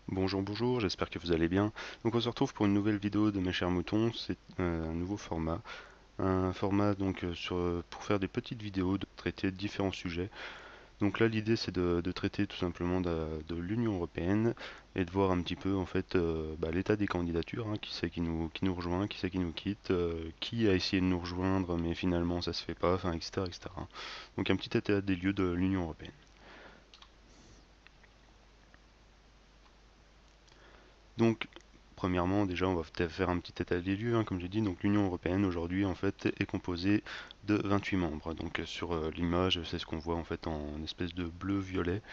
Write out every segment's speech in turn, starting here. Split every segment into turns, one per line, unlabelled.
Bonjour, bonjour, j'espère que vous allez bien. Donc on se retrouve pour une nouvelle vidéo de mes chers moutons, c'est un nouveau format. Un format donc pour faire des petites vidéos, de traiter différents sujets. Donc là l'idée c'est de traiter tout simplement de l'Union Européenne et de voir un petit peu en fait l'état des candidatures, hein, qui c'est qui nous rejoint, qui c'est qui nous quitte, qui a essayé de nous rejoindre mais finalement ça se fait pas, enfin etc. etc. Donc un petit état des lieux de l'Union Européenne. Donc, premièrement, déjà, on va peut-être faire un petit état des lieux, hein, comme j'ai dit. Donc, l'Union européenne aujourd'hui, en fait, est composée de 28 membres. Donc, sur l'image, c'est ce qu'on voit en fait en espèce de bleu-violet.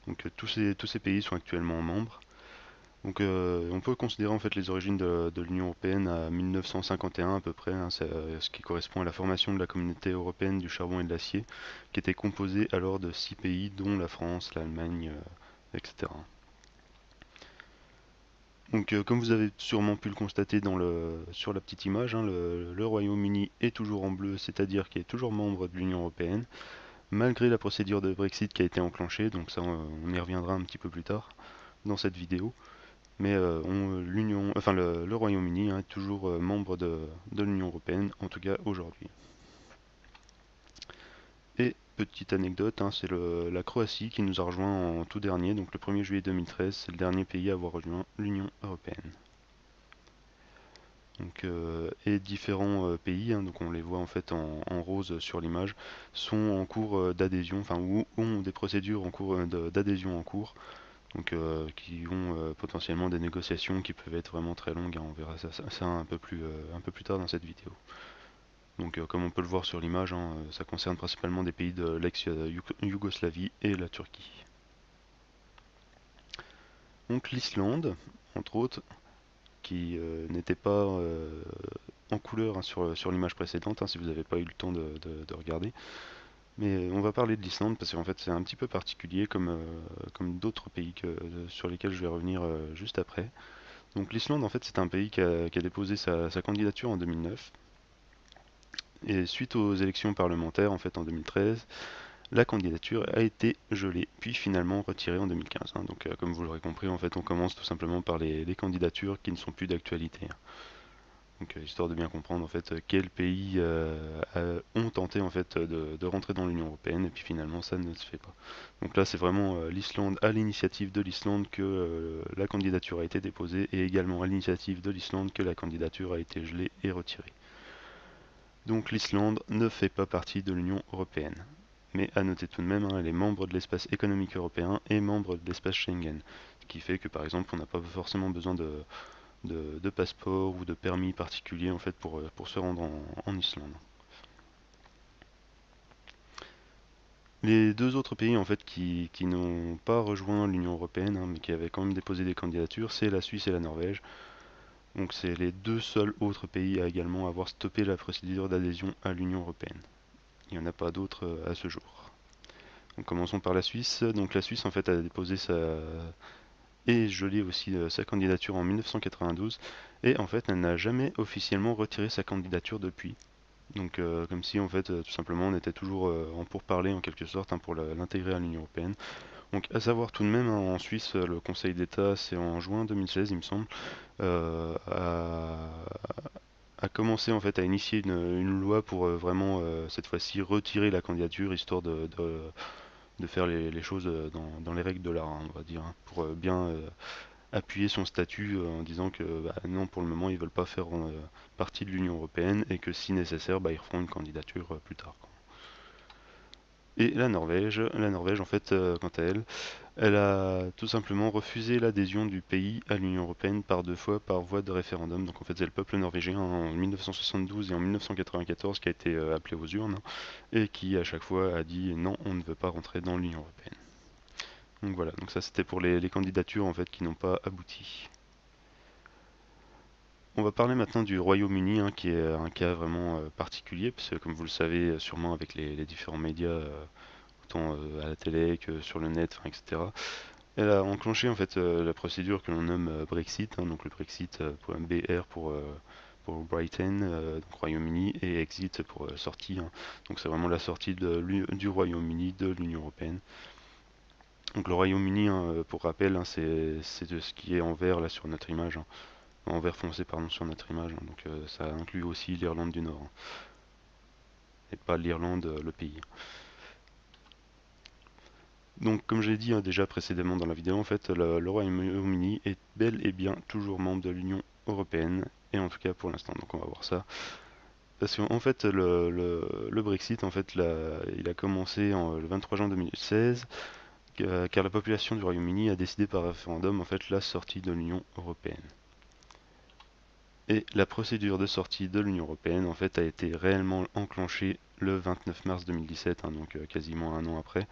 Donc, tous ces pays sont actuellement membres. Donc, on peut considérer en fait les origines de l'Union européenne à 1951 à peu près, hein, c'est ce qui correspond à la formation de la communauté européenne du charbon et de l'acier, qui était composée alors de 6 pays, dont la France, l'Allemagne, etc. Donc, comme vous avez sûrement pu le constater sur la petite image, hein, le Royaume-Uni est toujours en bleu, c'est-à-dire qu'il est toujours membre de l'Union européenne, malgré la procédure de Brexit qui a été enclenchée. Donc ça, on y reviendra un petit peu plus tard dans cette vidéo. Mais le Royaume-Uni, hein, est toujours membre de l'Union européenne, en tout cas aujourd'hui. Et petite anecdote, hein, c'est la Croatie qui nous a rejoint en tout dernier, donc le 1er juillet 2013, c'est le dernier pays à avoir rejoint l'Union européenne. Donc, et différents pays, hein, donc on les voit en fait en rose sur l'image, sont en cours d'adhésion, enfin ou ont des procédures en cours d'adhésion en cours, donc qui ont potentiellement des négociations qui peuvent être vraiment très longues, hein. On verra ça un peu plus tard dans cette vidéo. Donc comme on peut le voir sur l'image, hein, ça concerne principalement des pays de l'ex-Yougoslavie et la Turquie. Donc l'Islande, entre autres, qui n'était pas en couleur, hein, sur l'image précédente, hein, si vous n'avez pas eu le temps de regarder. Mais on va parler de l'Islande parce qu'en fait c'est un petit peu particulier comme d'autres pays sur lesquels je vais revenir juste après. Donc l'Islande en fait c'est un pays qui a déposé sa candidature en 2009 et suite aux élections parlementaires en fait en 2013, la candidature a été gelée puis finalement retirée en 2015, hein. Donc comme vous l'aurez compris en fait on commence tout simplement par les candidatures qui ne sont plus d'actualité, hein. Donc, histoire de bien comprendre en fait quels pays ont tenté en fait de rentrer dans l'Union européenne et puis finalement ça ne se fait pas. Donc là c'est vraiment l'Islande, à l'initiative de l'Islande que la candidature a été déposée et également à l'initiative de l'Islande que la candidature a été gelée et retirée. Donc l'Islande ne fait pas partie de l'Union européenne. Mais à noter tout de même, hein, elle est membre de l'espace économique européen et membre de l'espace Schengen. Ce qui fait que par exemple on n'a pas forcément besoin de passeport ou de permis particulier en fait pour se rendre en Islande. Les deux autres pays en fait qui n'ont pas rejoint l'Union européenne, hein, mais qui avaient quand même déposé des candidatures, c'est la Suisse et la Norvège. Donc c'est les deux seuls autres pays à également avoir stoppé la procédure d'adhésion à l'Union européenne. Il n'y en a pas d'autres à ce jour. Donc commençons par la Suisse. Donc la Suisse en fait a déposé et gelé aussi sa candidature en 1992 et en fait elle n'a jamais officiellement retiré sa candidature depuis. Donc comme si en fait tout simplement on était toujours en pourparlers en quelque sorte, hein, pour l'intégrer à l'Union Européenne. Donc à savoir tout de même, hein, en Suisse le Conseil d'État c'est en juin 2016 il me semble, a commencé en fait à initier une loi pour vraiment cette fois-ci retirer la candidature histoire de faire les choses dans les règles de l'art, hein, on va dire, hein, pour bien appuyer son statut en disant que non, pour le moment ils veulent pas faire partie de l'Union Européenne et que si nécessaire ils referont une candidature plus tard, quoi. Et la Norvège en fait, quant à elle, elle a tout simplement refusé l'adhésion du pays à l'Union Européenne par deux fois par voie de référendum. Donc en fait c'est le peuple norvégien en 1972 et en 1994 qui a été appelé aux urnes, hein, et qui à chaque fois a dit non, on ne veut pas rentrer dans l'Union Européenne. Donc voilà, donc ça c'était pour les candidatures en fait qui n'ont pas abouti. On va parler maintenant du Royaume-Uni, hein, qui est un cas vraiment particulier, parce que comme vous le savez sûrement avec les différents médias, autant à la télé que sur le net, enfin, etc. Elle a enclenché en fait la procédure que l'on nomme Brexit, hein, donc le Brexit pour BR pour Brighton, donc Royaume-Uni, et Exit pour sortie, hein. Donc c'est vraiment la sortie du Royaume-Uni de l'Union Européenne. Donc le Royaume-Uni, hein, pour rappel, hein, c'est de ce qui est en vert là sur notre image, hein. En vert foncé pardon sur notre image, hein. Donc ça inclut aussi l'Irlande du Nord, hein, et pas l'Irlande, le pays. Donc comme j'ai dit, hein, déjà précédemment dans la vidéo, en fait, le Royaume-Uni est bel et bien toujours membre de l'Union européenne, et en tout cas pour l'instant. Donc on va voir ça. Parce qu'en fait, le Brexit, en fait, il a commencé le 23 juin 2016, car la population du Royaume-Uni a décidé par référendum, en fait, la sortie de l'Union européenne. Et la procédure de sortie de l'Union européenne, en fait, a été réellement enclenchée le 29 mars 2017, hein, donc quasiment un an après.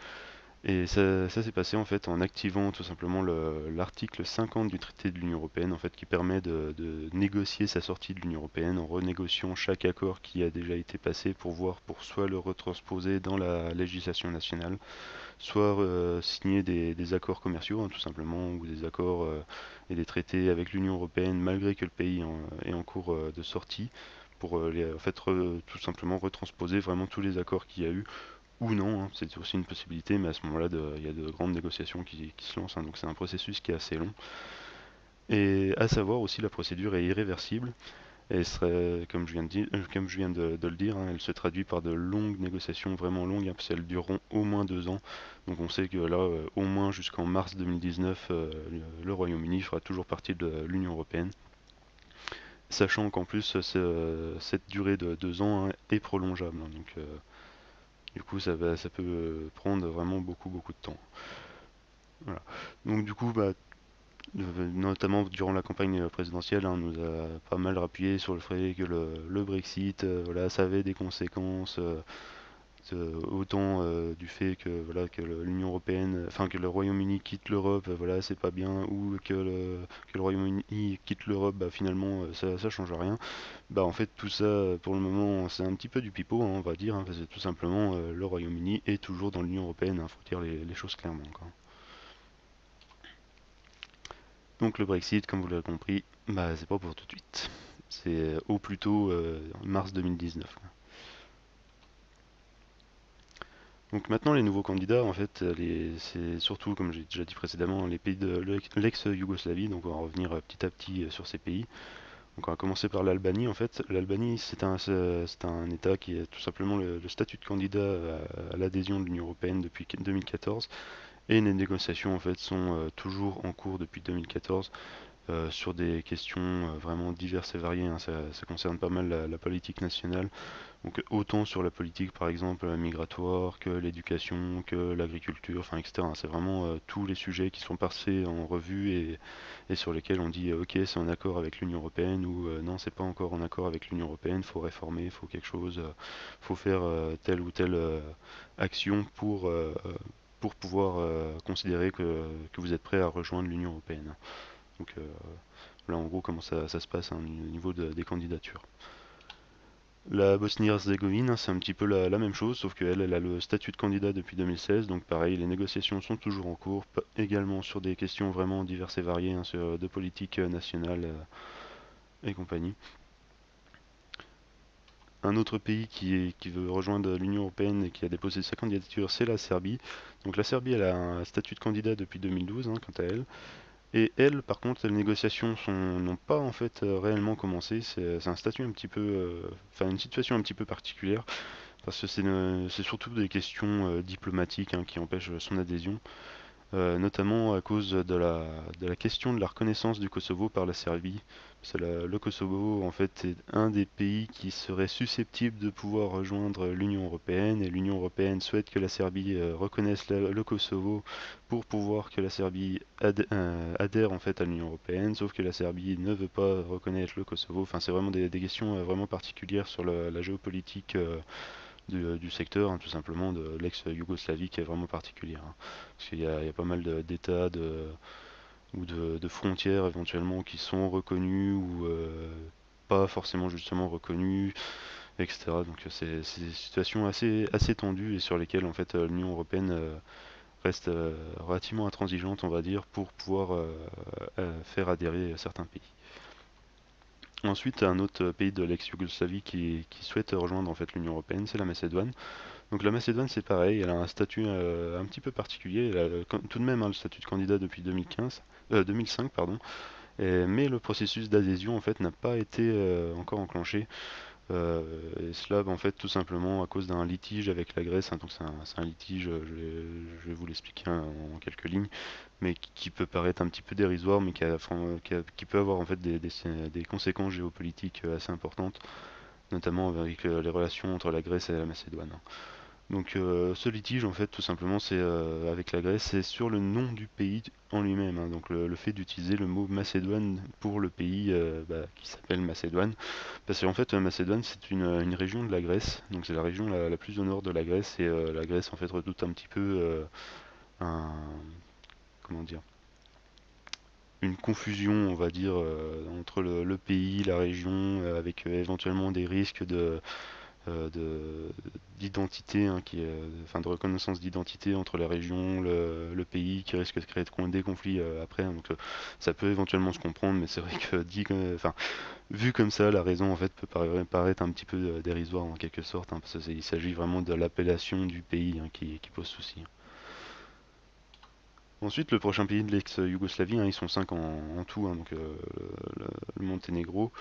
Et ça s'est passé en fait en activant tout simplement l'article 50 du traité de l'Union européenne, en fait, qui permet de négocier sa sortie de l'Union européenne en renégociant chaque accord qui a déjà été passé pour voir pour soit le retransposer dans la législation nationale, soit signer des accords commerciaux, hein, tout simplement, ou des accords et des traités avec l'Union européenne malgré que le pays est en cours de sortie, pour en fait, tout simplement retransposer vraiment tous les accords qu'il y a eu ou non, hein, c'est aussi une possibilité, mais à ce moment-là, il y a de grandes négociations qui se lancent, hein, donc c'est un processus qui est assez long. Et à savoir aussi, la procédure est irréversible, et serait, comme je viens comme je viens de le dire, hein, elle se traduit par de longues négociations, vraiment longues, hein, parce qu'elles dureront au moins 2 ans. Donc on sait que là, au moins jusqu'en mars 2019, le Royaume-Uni fera toujours partie de l'Union européenne. Sachant qu'en plus, cette durée de 2 ans, hein, est prolongeable, hein, donc du coup, ça peut prendre vraiment beaucoup de temps. Voilà. Donc du coup, bah, notamment durant la campagne présidentielle, hein, on nous a pas mal rappuyé sur le fait que le Brexit, voilà, ça avait des conséquences, autant du fait que voilà que l'Union européenne, enfin que le Royaume-Uni quitte l'Europe, voilà, c'est pas bien, ou que le Royaume-Uni quitte l'Europe, bah finalement ça change rien. Bah en fait tout ça pour le moment c'est un petit peu du pipeau, hein, on va dire, hein, parce que tout simplement le Royaume-Uni est toujours dans l'Union européenne, hein, faut dire les choses clairement, quoi. Donc le Brexit, comme vous l'avez compris, bah c'est pas pour tout de suite. C'est au plus tôt mars 2019. Donc maintenant les nouveaux candidats, en fait, c'est surtout, comme j'ai déjà dit précédemment, les pays de l'ex-Yougoslavie. Donc on va revenir petit à petit sur ces pays. Donc on va commencer par l'Albanie. En fait, l'Albanie c'est un État qui a tout simplement le statut de candidat à l'adhésion de l'Union européenne depuis 2014. Et les négociations en fait sont toujours en cours depuis 2014. Sur des questions vraiment diverses et variées, hein. Ça concerne pas mal la politique nationale. Donc autant sur la politique par exemple migratoire que l'éducation, que l'agriculture, enfin etc. C'est vraiment tous les sujets qui sont passés en revue et sur lesquels on dit ok c'est en accord avec l'Union européenne ou non c'est pas encore en accord avec l'Union européenne, faut réformer, faut quelque chose, faut faire telle ou telle action pour pouvoir considérer que vous êtes prêt à rejoindre l'Union européenne. Donc là en gros comment ça se passe, hein, au niveau des candidatures. La Bosnie-Herzégovine, hein, c'est un petit peu la même chose, sauf qu'elle elle a le statut de candidat depuis 2016, donc pareil, les négociations sont toujours en cours, également sur des questions vraiment diverses et variées, hein, de politique nationale et compagnie. Un autre pays qui veut rejoindre l'Union européenne et qui a déposé sa candidature, c'est la Serbie. Donc la Serbie, elle a un statut de candidat depuis 2012, hein, quant à elle. Et elle, par contre, les négociations n'ont pas en fait réellement commencé. C'est un statut un petit peu, enfin une situation un petit peu particulière parce que c'est surtout des questions diplomatiques, hein, qui empêchent son adhésion, notamment à cause de la question de la reconnaissance du Kosovo par la Serbie. Le Kosovo, en fait, est un des pays qui serait susceptible de pouvoir rejoindre l'Union européenne, et l'Union européenne souhaite que la Serbie reconnaisse le Kosovo pour pouvoir que la Serbie adhère en fait à l'Union européenne, sauf que la Serbie ne veut pas reconnaître le Kosovo. Enfin, c'est vraiment des questions vraiment particulières sur la géopolitique du secteur, hein, tout simplement de l'ex-Yougoslavie qui est vraiment particulière, hein. Parce qu'il y a pas mal d'États ou de frontières éventuellement qui sont reconnues ou pas forcément justement reconnues, etc. Donc c'est des situations assez tendues et sur lesquelles en fait l'Union européenne reste relativement intransigeante, on va dire, pour pouvoir faire adhérer certains pays. Ensuite, un autre pays de l'ex-Yougoslavie qui souhaite rejoindre en fait l'Union européenne, c'est la Macédoine. Donc la Macédoine, c'est pareil, elle a un statut un petit peu particulier. Elle a tout de même le statut de candidat depuis 2015, 2005, pardon. Mais le processus d'adhésion en fait n'a pas été encore enclenché. Euh, et cela, en fait, tout simplement à cause d'un litige avec la Grèce, hein. Donc c'est un litige, je vais vous l'expliquer en quelques lignes, mais qui peut paraître un petit peu dérisoire, mais qui peut avoir en fait des conséquences géopolitiques assez importantes, notamment avec les relations entre la Grèce et la Macédoine, hein. Donc ce litige en fait tout simplement c'est avec la Grèce, c'est sur le nom du pays en lui-même, hein. Donc le fait d'utiliser le mot Macédoine pour le pays qui s'appelle Macédoine, parce qu'en fait Macédoine c'est une région de la Grèce, donc c'est la région la plus au nord de la Grèce, et la Grèce en fait redoute un petit peu un comment dire une confusion, on va dire, entre le pays, la région, avec éventuellement des risques de d'identité, hein, enfin de reconnaissance d'identité entre la région, le pays, qui risque de créer des conflits après, hein. Donc ça peut éventuellement se comprendre, mais c'est vrai que enfin, vu comme ça, la raison en fait peut paraître un petit peu dérisoire en quelque sorte, hein, parce qu'il s'agit vraiment de l'appellation du pays, hein, qui pose souci. Ensuite, le prochain pays de l'ex-Yougoslavie, hein, ils sont 5 en tout, hein, donc le, le Monténégro.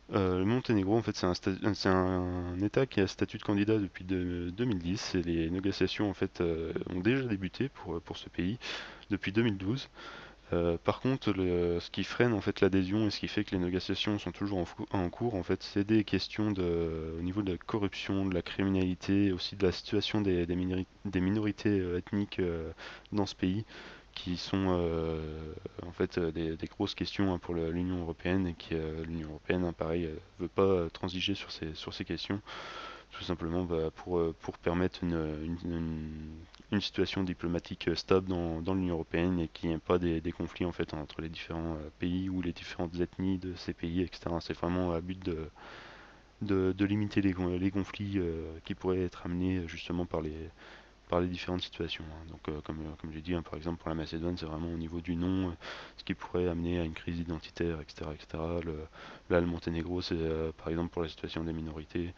Le Monténégro, en fait, c'est un État qui a statut de candidat depuis 2010, et les négociations en fait ont déjà débuté pour ce pays depuis 2012. Par contre, ce qui freine en fait l'adhésion et ce qui fait que les négociations sont toujours en cours, en fait, c'est des questions au niveau de la corruption, de la criminalité, aussi de la situation des minorités ethniques dans ce pays, qui sont en fait des grosses questions, hein, pour l'Union européenne, et l'Union européenne, hein, pareil, veut pas transiger sur ces questions, tout simplement pour permettre une situation diplomatique stable dans l'Union européenne, et qu'il n'y ait pas des conflits en fait entre les différents pays ou les différentes ethnies de ces pays, etc. C'est vraiment à but de limiter les conflits qui pourraient être amenés justement par les différentes situations, hein. Donc comme j'ai dit, hein, par exemple pour la Macédoine, c'est vraiment au niveau du nom, ce qui pourrait amener à une crise identitaire, etc., etc. Là, le Monténégro, c'est par exemple pour la situation des minorités,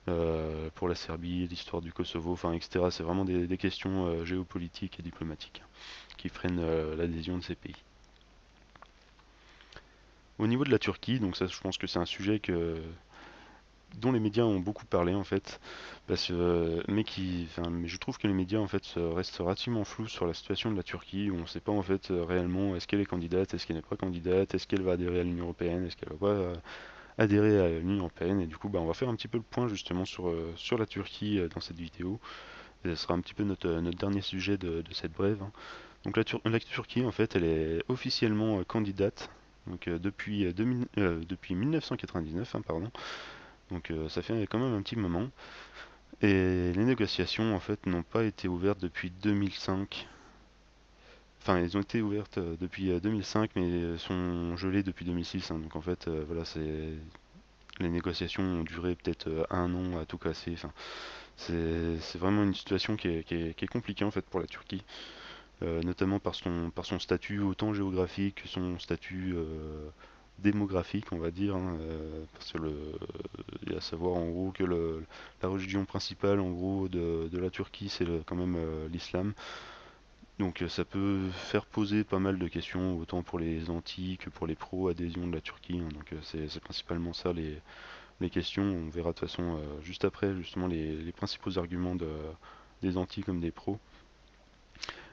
pour la Serbie, l'histoire du Kosovo, enfin, etc. C'est vraiment des questions géopolitiques et diplomatiques, hein, qui freinent l'adhésion de ces pays. Au niveau de la Turquie, donc ça, je pense que c'est un sujet dont les médias ont beaucoup parlé en fait, mais je trouve que les médias en fait restent relativement flous sur la situation de la Turquie, où on ne sait pas en fait réellement est-ce qu'elle est candidate, est-ce qu'elle n'est pas candidate, est-ce qu'elle va adhérer à l'Union européenne, est-ce qu'elle va pas adhérer à l'Union européenne. Et du coup, bah, on va faire un petit peu le point justement sur la Turquie dans cette vidéo. Et ce sera un petit peu notre dernier sujet de cette brève, hein. Donc la Turquie en fait elle est officiellement candidate, donc depuis 1999, hein, pardon. Donc ça fait quand même un petit moment. Et les négociations en fait n'ont pas été ouvertes depuis 2005. Enfin, elles ont été ouvertes depuis 2005, mais sont gelées depuis 2006, hein. Donc en fait, voilà, les négociations ont duré peut-être un an à tout casser. Enfin, c'est vraiment une situation qui est compliquée en fait pour la Turquie, notamment par son statut autant géographique que son statut démographique, on va dire, hein, parce que il y a à savoir en gros que la religion principale en gros de la Turquie, c'est quand même l'islam. Donc ça peut faire poser pas mal de questions, autant pour les anti que pour les pro-adhésion de la Turquie, hein. Donc c'est principalement ça les questions. On verra de toute façon juste après justement les principaux arguments des anti comme des pros.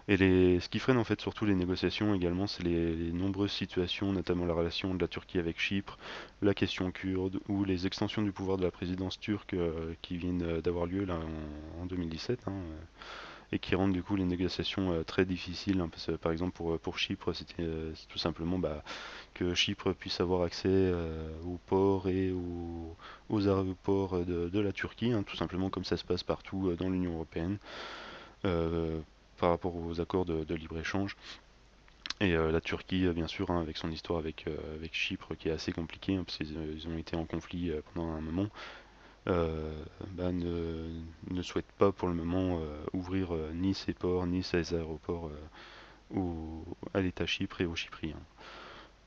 Et ce qui freine en fait surtout les négociations également, c'est les nombreuses situations, notamment la relation de la Turquie avec Chypre, la question kurde, ou les extensions du pouvoir de la présidence turque qui viennent d'avoir lieu là en 2017, hein, et qui rendent du coup les négociations très difficiles, hein, parce que par exemple pour Chypre, c'est tout simplement que Chypre puisse avoir accès aux ports et aux aéroports de la Turquie, hein, tout simplement comme ça se passe partout dans l'Union européenne. Euh, Par rapport aux accords de libre-échange. Et la Turquie, bien sûr, hein, avec son histoire avec Chypre qui est assez compliquée, hein, parce qu'ils ils ont été en conflit pendant un moment, euh, bah, ne souhaite pas pour le moment ouvrir ni ses ports ni ses aéroports à l'État Chypre et aux Chypriens.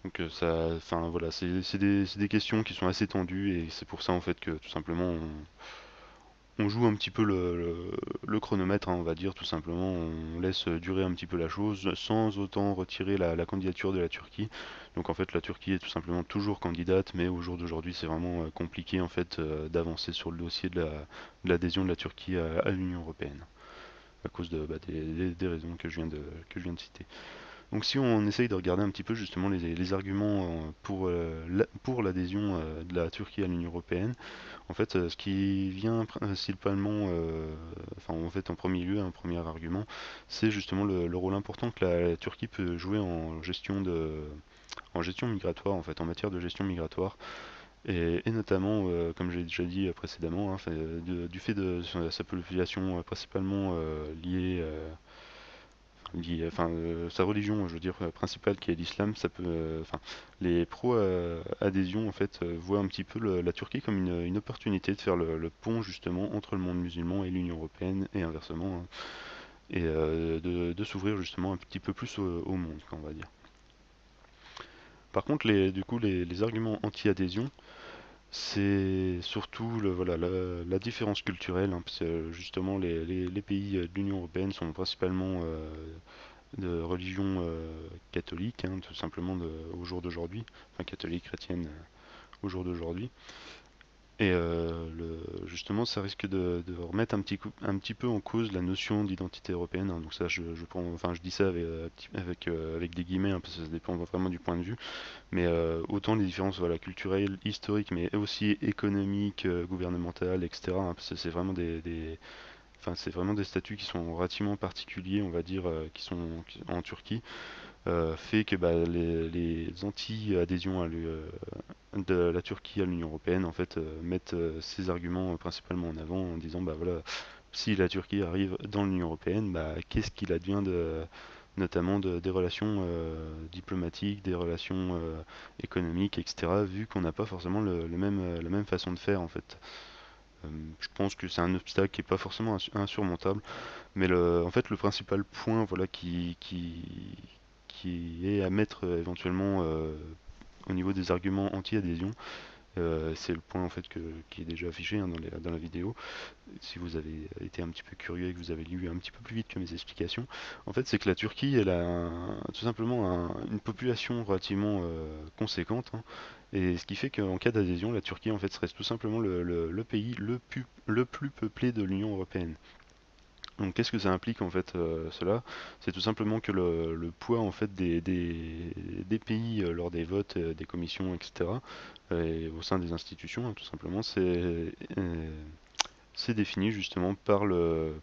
Donc enfin voilà, c'est des questions qui sont assez tendues et c'est pour ça en fait que tout simplement on joue un petit peu le chronomètre, hein, on va dire tout simplement, on laisse durer un petit peu la chose sans autant retirer la candidature de la Turquie. Donc en fait la Turquie est tout simplement toujours candidate, mais au jour d'aujourd'hui c'est vraiment compliqué en fait d'avancer sur le dossier de l'adhésion de la Turquie à l'Union Européenne, à cause des raisons que je viens de citer. Donc si on essaye de regarder un petit peu justement les arguments pour l'adhésion de la Turquie à l'Union Européenne, en fait ce qui vient principalement, enfin en fait en premier lieu, un premier argument, c'est justement le rôle important que la Turquie peut jouer en gestion migratoire, en fait en matière de gestion migratoire, et notamment, comme j'ai déjà dit précédemment, hein, du fait de sa population principalement enfin, sa religion, je veux dire, principale qui est l'islam, ça peut, enfin, les pro-adhésion en fait voient un petit peu la Turquie comme une opportunité de faire le pont justement entre le monde musulman et l'Union européenne et inversement, hein, et de s'ouvrir justement un petit peu plus au monde, quoi, on va dire. Par contre, du coup, les arguments anti-adhésion, c'est surtout voilà, la différence culturelle, hein, parce que justement les pays de l'Union européenne sont principalement de religion catholique, hein, tout simplement au jour d'aujourd'hui, enfin catholique, chrétienne au jour d'aujourd'hui. Et justement, ça risque de remettre un petit peu en cause la notion d'identité européenne, hein. Donc ça, enfin, je dis ça avec des guillemets, hein, parce que ça dépend vraiment du point de vue. Mais autant les différences voilà, culturelles, historiques, mais aussi économiques, gouvernementales, etc., hein, parce que c'est vraiment enfin, c'est vraiment des statuts qui sont relativement particuliers, on va dire, en Turquie, fait que bah, les anti-adhésions de la Turquie à l'Union européenne en fait mettent ces arguments principalement en avant en disant bah voilà, si la Turquie arrive dans l'Union européenne, bah qu'est-ce qu'il advient notamment des relations diplomatiques, des relations économiques, etc., vu qu'on n'a pas forcément la même façon de faire en fait. Je pense que c'est un obstacle qui n'est pas forcément insurmontable, mais en fait, le principal point voilà, qui est à mettre éventuellement au niveau des arguments anti-adhésion, c'est le point en fait qui est déjà affiché, hein, dans la vidéo. Si vous avez été un petit peu curieux et que vous avez lu un petit peu plus vite que mes explications, en fait, c'est que la Turquie, elle a tout simplement une population relativement conséquente, hein, et ce qui fait qu'en cas d'adhésion, la Turquie en fait serait tout simplement le pays le plus peuplé de l'Union européenne. Donc qu'est-ce que ça implique en fait cela? C'est tout simplement que le poids en fait des pays lors des votes, des commissions, etc. Et au sein des institutions, hein, tout simplement, c'est défini justement par le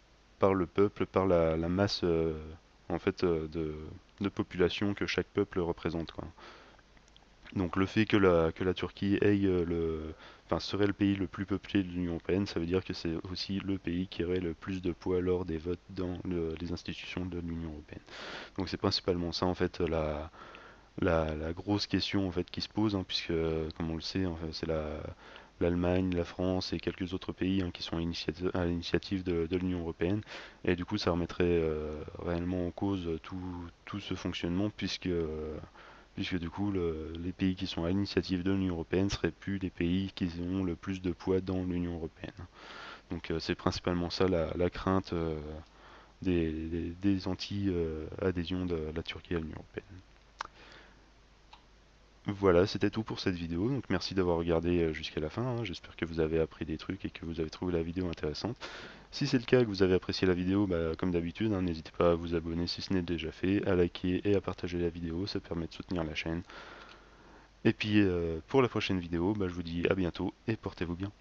peuple, par la masse en fait de population que chaque peuple représente, quoi. Donc le fait que la Turquie enfin, serait le pays le plus peuplé de l'Union européenne, ça veut dire que c'est aussi le pays qui aurait le plus de poids lors des votes dans les institutions de l'Union européenne. Donc c'est principalement ça en fait la grosse question en fait qui se pose, hein, puisque comme on le sait, en fait, c'est l'Allemagne, la France et quelques autres pays, hein, qui sont à l'initiative de l'Union européenne. Et du coup ça remettrait réellement en cause tout ce fonctionnement, puisque du coup les pays qui sont à l'initiative de l'Union européenne seraient plus les pays qui ont le plus de poids dans l'Union européenne. Donc c'est principalement ça la crainte des anti-adhésions de la Turquie à l'Union européenne. Voilà, c'était tout pour cette vidéo, donc merci d'avoir regardé jusqu'à la fin, hein. J'espère que vous avez appris des trucs et que vous avez trouvé la vidéo intéressante. Si c'est le cas et que vous avez apprécié la vidéo, bah, comme d'habitude, hein, n'hésitez pas à vous abonner si ce n'est déjà fait, à liker et à partager la vidéo, ça permet de soutenir la chaîne. Et puis pour la prochaine vidéo, bah, je vous dis à bientôt et portez-vous bien.